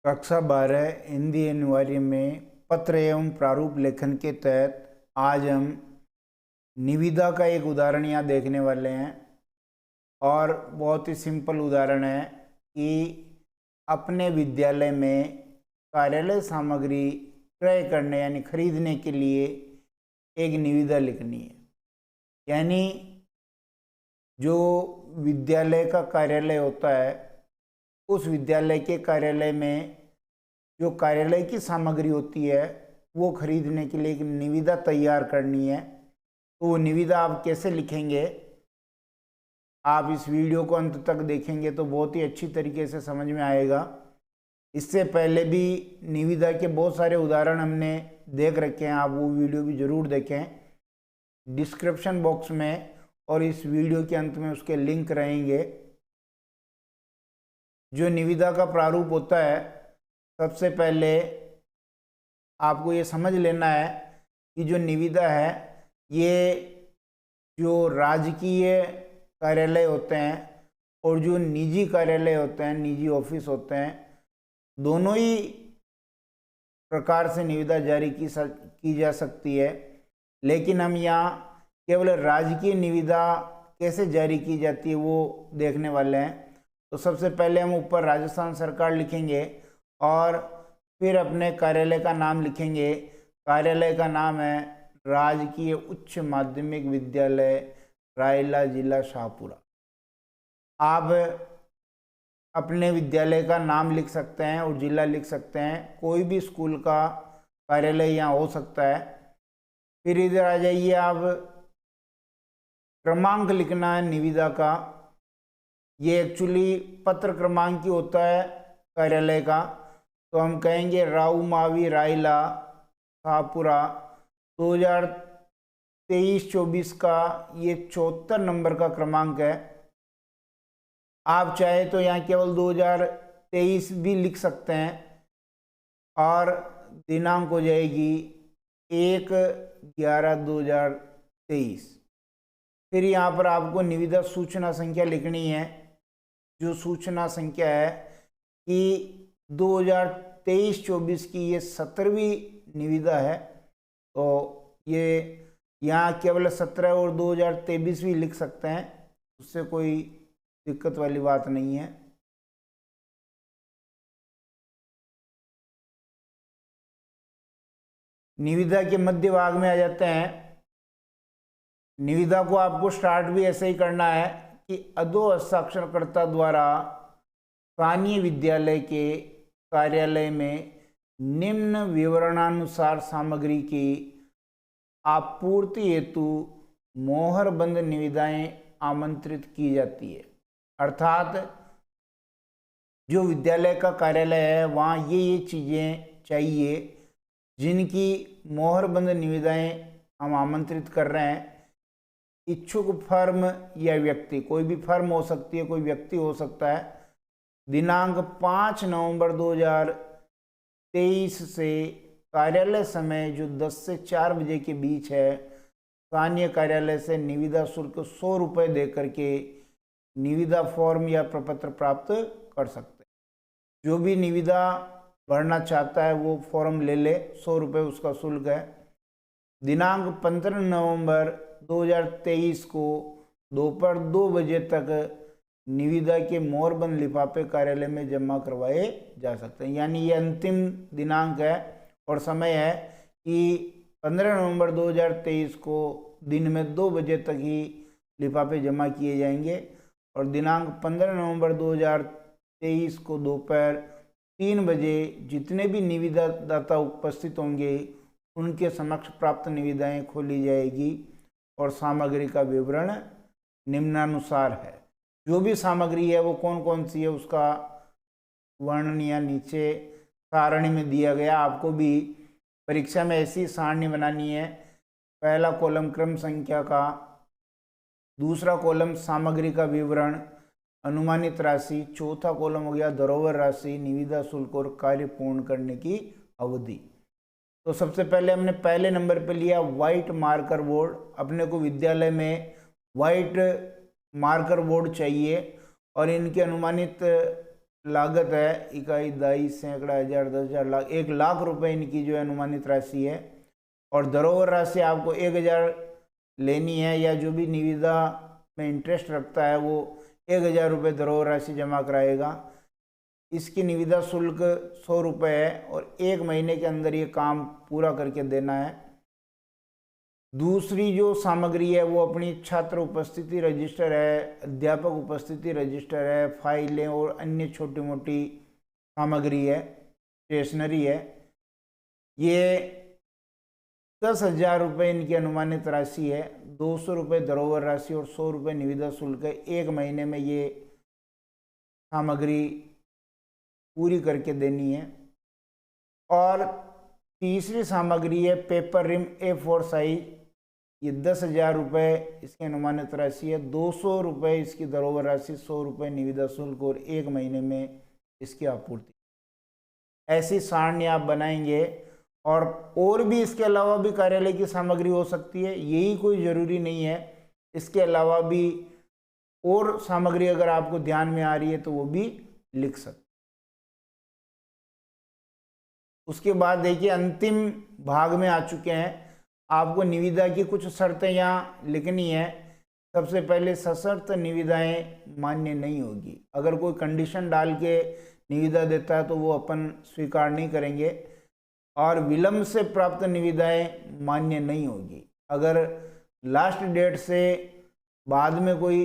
कक्षा 12 हिंदी अनिवार्य में पत्र एवं प्रारूप लेखन के तहत आज हम निविदा का एक उदाहरण यहाँ देखने वाले हैं। और बहुत ही सिंपल उदाहरण है कि अपने विद्यालय में कार्यालय सामग्री क्रय करने यानी खरीदने के लिए एक निविदा लिखनी है। यानी जो विद्यालय का कार्यालय होता है उस विद्यालय के कार्यालय में जो कार्यालय की सामग्री होती है वो खरीदने के लिए एक निविदा तैयार करनी है। तो वो निविदा आप कैसे लिखेंगे, आप इस वीडियो को अंत तक देखेंगे तो बहुत ही अच्छी तरीके से समझ में आएगा। इससे पहले भी निविदा के बहुत सारे उदाहरण हमने देख रखे हैं, आप वो वीडियो भी ज़रूर देखें। डिस्क्रिप्शन बॉक्स में और इस वीडियो के अंत में उसके लिंक रहेंगे। जो निविदा का प्रारूप होता है, सबसे पहले आपको ये समझ लेना है कि जो निविदा है ये जो राजकीय कार्यालय होते हैं और जो निजी कार्यालय होते हैं, निजी ऑफिस होते हैं, दोनों ही प्रकार से निविदा जारी की जा सकती है। लेकिन हम यहाँ केवल राजकीय निविदा कैसे जारी की जाती है वो देखने वाले हैं। तो सबसे पहले हम ऊपर राजस्थान सरकार लिखेंगे और फिर अपने कार्यालय का नाम लिखेंगे। कार्यालय का नाम है राजकीय उच्च माध्यमिक विद्यालय रायला, जिला शाहपुरा। आप अपने विद्यालय का नाम लिख सकते हैं और जिला लिख सकते हैं, कोई भी स्कूल का कार्यालय यहाँ हो सकता है। फिर इधर आ जाइए, आप क्रमांक लिखना है निविदा का। ये एक्चुअली पत्र क्रमांक ही होता है कार्यालय का। तो हम कहेंगे राऊ मावी रायला शाहपुरा 2023-24 का ये 74 नंबर का क्रमांक है। आप चाहे तो यहाँ केवल 2023 भी लिख सकते हैं और दिनांक हो जाएगी 1/11/2023। फिर यहाँ पर आपको निविदा सूचना संख्या लिखनी है। जो सूचना संख्या है कि 2023-24 की ये 17वीं निविदा है। तो ये यहाँ केवल 17 और 2023 भी लिख सकते हैं, उससे कोई दिक्कत वाली बात नहीं है। निविदा के मध्य भाग में आ जाते हैं। निविदा को आपको स्टार्ट भी ऐसे ही करना है कि अधो हस्ताक्षरकर्ता द्वारा स्थानीय विद्यालय के कार्यालय में निम्न विवरणानुसार सामग्री की आपूर्ति हेतु मोहरबंद निविदाएं आमंत्रित की जाती है। अर्थात जो विद्यालय का कार्यालय है वहाँ ये चीज़ें चाहिए जिनकी मोहरबंद निविदाएं हम आमंत्रित कर रहे हैं। इच्छुक फर्म या व्यक्ति, कोई भी फर्म हो सकती है, कोई व्यक्ति हो सकता है। दिनांक 5 नवंबर 2023 से कार्यालय समय जो 10 से 4 बजे के बीच है, स्थानीय कार्यालय से निविदा शुल्क 100 रुपये दे करके निविदा फॉर्म या प्रपत्र प्राप्त कर सकते हैं। जो भी निविदा भरना चाहता है वो फॉर्म ले ले, 100 रुपये उसका शुल्क है। दिनांक 15 नवंबर 2023 को दोपहर 2 बजे तक निविदा के मोहरबंद लिफाफे कार्यालय में जमा करवाए जा सकते हैं। यानी ये अंतिम दिनांक है और समय है कि 15 नवंबर 2023 को दिन में 2 बजे तक ही लिफाफे जमा किए जाएंगे और दिनांक 15 नवंबर 2023 को दोपहर 3 बजे जितने भी निविदा दाता उपस्थित होंगे उनके समक्ष प्राप्त निविदाएं खोली जाएगी और सामग्री का विवरण निम्नानुसार है। जो भी सामग्री है वो कौन कौन सी है उसका वर्णन या नीचे सारणी में दिया गया। आपको भी परीक्षा में ऐसी सारणी बनानी है। पहला कॉलम क्रम संख्या का, दूसरा कॉलम सामग्री का विवरण, अनुमानित राशि, चौथा कॉलम हो गया धरोहर राशि, निविदा शुल्क और कार्य पूर्ण करने की अवधि। तो सबसे पहले हमने पहले नंबर पे लिया वाइट मार्कर बोर्ड। अपने को विद्यालय में वाइट मार्कर बोर्ड चाहिए और इनकी अनुमानित लागत है इकाई, दाई, सैकड़ा, हजार, 10,000, लाख, 1,00,000 रुपए इनकी जो है अनुमानित राशि है। और धरोहर राशि आपको 1,000 लेनी है, या जो भी निविदा में इंटरेस्ट रखता है वो 1,000 रुपये धरोहर राशि जमा कराएगा। इसकी निविदा शुल्क 100 रुपये है और 1 महीने के अंदर ये काम पूरा करके देना है। दूसरी जो सामग्री है वो अपनी छात्र उपस्थिति रजिस्टर है, अध्यापक उपस्थिति रजिस्टर है, फाइलें और अन्य छोटी मोटी सामग्री है, स्टेशनरी है। ये 10,000 रुपये इनकी अनुमानित राशि है। 200 रुपये धरोहर राशि और 100 रुपये निविदा शुल्क है। 1 महीने में ये सामग्री पूरी करके देनी है। और तीसरी सामग्री है पेपर रिम A4 साइज, ये 10,000 रुपये इसकी अनुमानित राशि है। 200 रुपये इसकी धरोहर राशि, 100 रुपये निविदा शुल्क और 1 महीने में इसकी आपूर्ति। ऐसी सारणी आप बनाएंगे। और भी इसके अलावा भी कार्यालय की सामग्री हो सकती है, यही कोई ज़रूरी नहीं है। इसके अलावा भी और सामग्री अगर आपको ध्यान में आ रही है तो वो भी लिख सकते। उसके बाद देखिए अंतिम भाग में आ चुके हैं। आपको निविदा की कुछ शर्तें यहाँ लिखनी है। सबसे पहले सशर्त निविदाएं मान्य नहीं होगी। अगर कोई कंडीशन डाल के निविदा देता है तो वो अपन स्वीकार नहीं करेंगे। और विलंब से प्राप्त निविदाएं मान्य नहीं होगी। अगर लास्ट डेट से बाद में कोई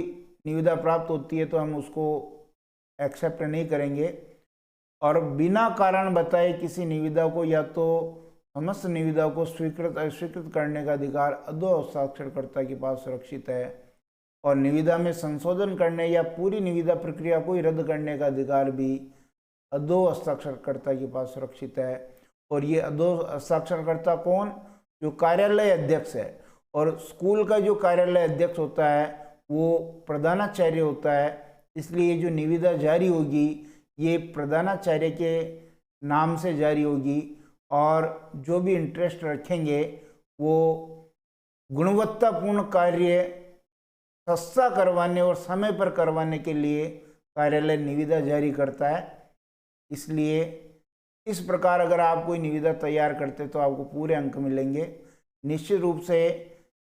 निविदा प्राप्त होती है तो हम उसको एक्सेप्ट नहीं करेंगे। और बिना कारण बताए किसी निविदा को या तो समस्त निविदा को स्वीकृत अस्वीकृत करने का अधिकार अधो हस्ताक्षरकर्ता के पास सुरक्षित है। और निविदा में संशोधन करने या पूरी निविदा प्रक्रिया को ही रद्द करने का अधिकार भी अधो हस्ताक्षरकर्ता के पास सुरक्षित है। और ये अधो हस्ताक्षरकर्ता कौन? जो कार्यालय अध्यक्ष है। और स्कूल का जो कार्यालय अध्यक्ष होता है वो प्रधानाचार्य होता है। इसलिए जो निविदा जारी होगी ये प्रधानाचार्य के नाम से जारी होगी। और जो भी इंटरेस्ट रखेंगे वो गुणवत्तापूर्ण कार्य सस्ता करवाने और समय पर करवाने के लिए कार्यालय निविदा जारी करता है। इसलिए इस प्रकार अगर आप कोई निविदा तैयार करते तो आपको पूरे अंक मिलेंगे। निश्चित रूप से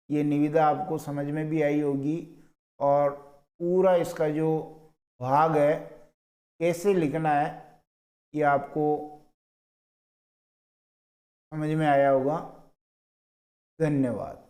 ये निविदा आपको समझ में भी आई होगी। और पूरा इसका जो भाग है कैसे लिखना है ये आपको समझ में आया होगा। धन्यवाद।